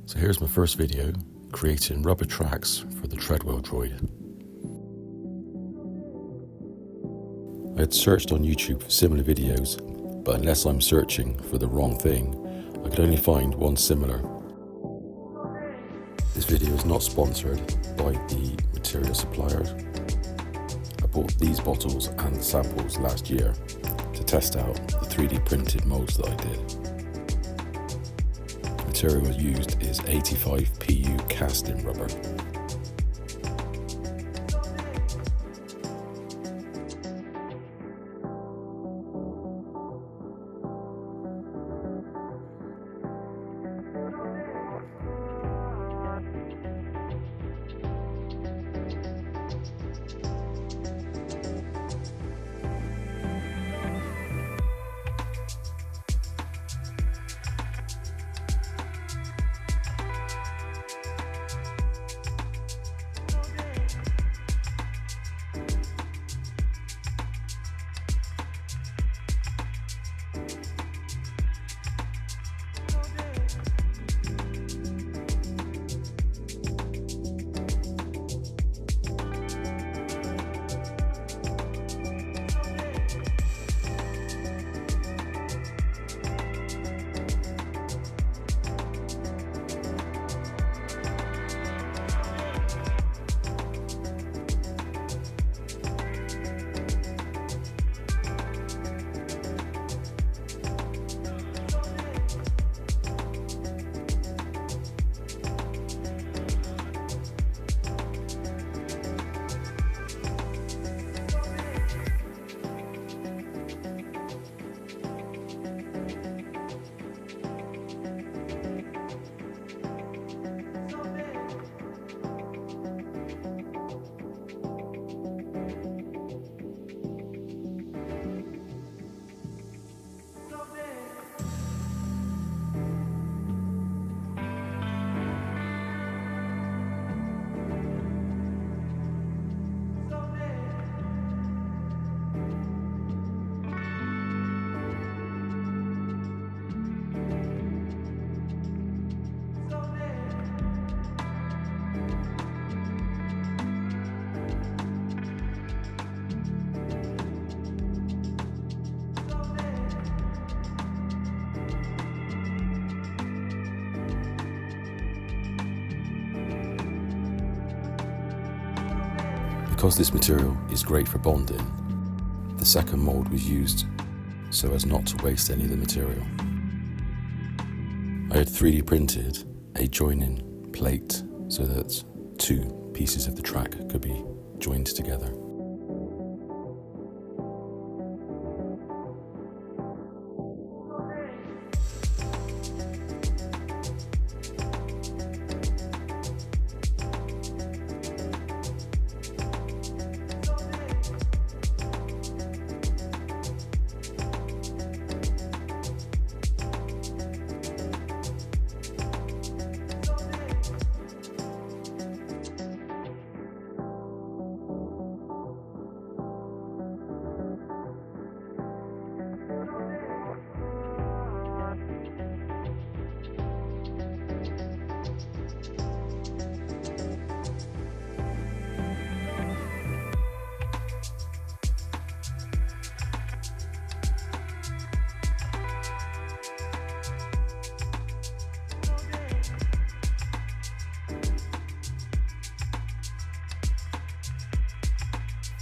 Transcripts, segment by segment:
So here's my first video, creating rubber tracks for the Treadwell Droid. I had searched on YouTube for similar videos, but unless I'm searching for the wrong thing, I could only find one similar. This video is not sponsored by the material suppliers. I bought these bottles and samples last year to test out the 3D printed molds that I did. The material used is 85 PU casting rubber. Because this material is great for bonding, the second mould was used so as not to waste any of the material. I had 3D printed a joining plate so that two pieces of the track could be joined together.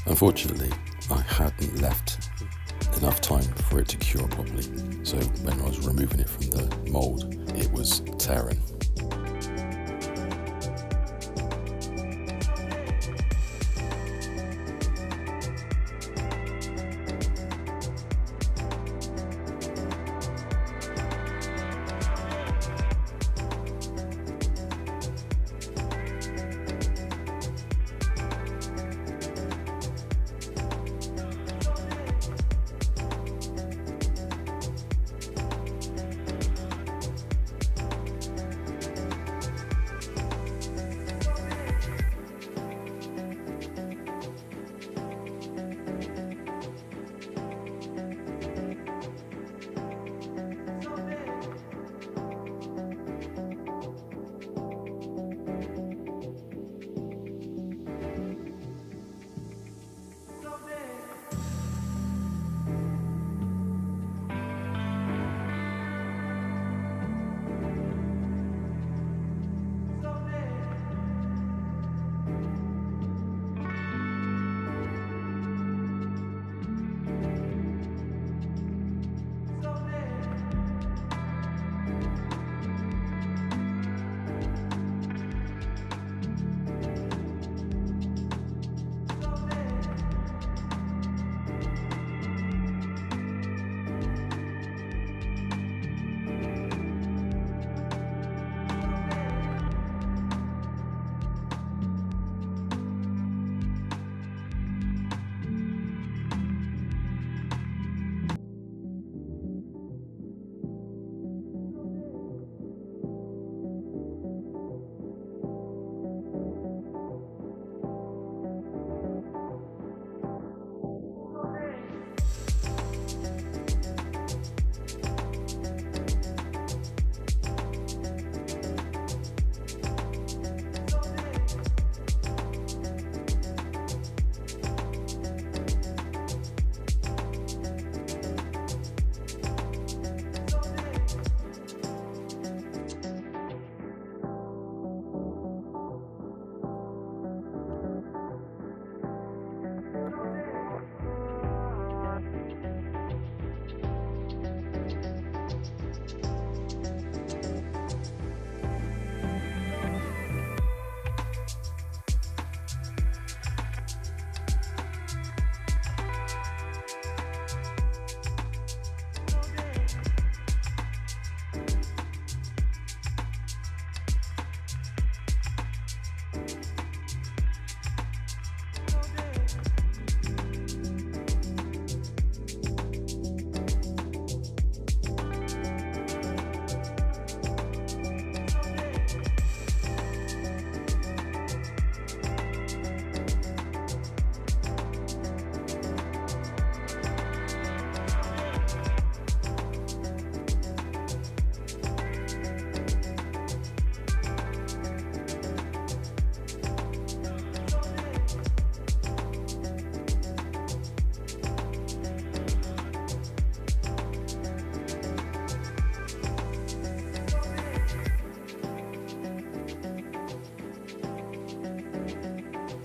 Unfortunately, I hadn't left enough time for it to cure properly, so when I was removing it from the mould, it was tearing.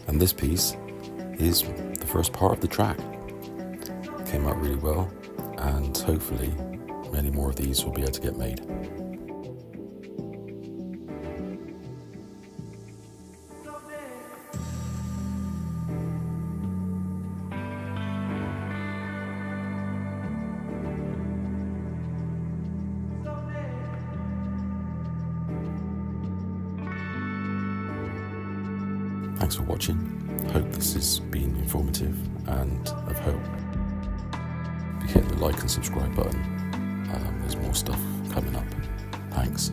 And this piece is the first part of the track. It came out really well, and hopefully many more of these will be able to get made. Thanks for watching. Hope this has been informative and of help. If you hit the like and subscribe button, there's more stuff coming up. Thanks.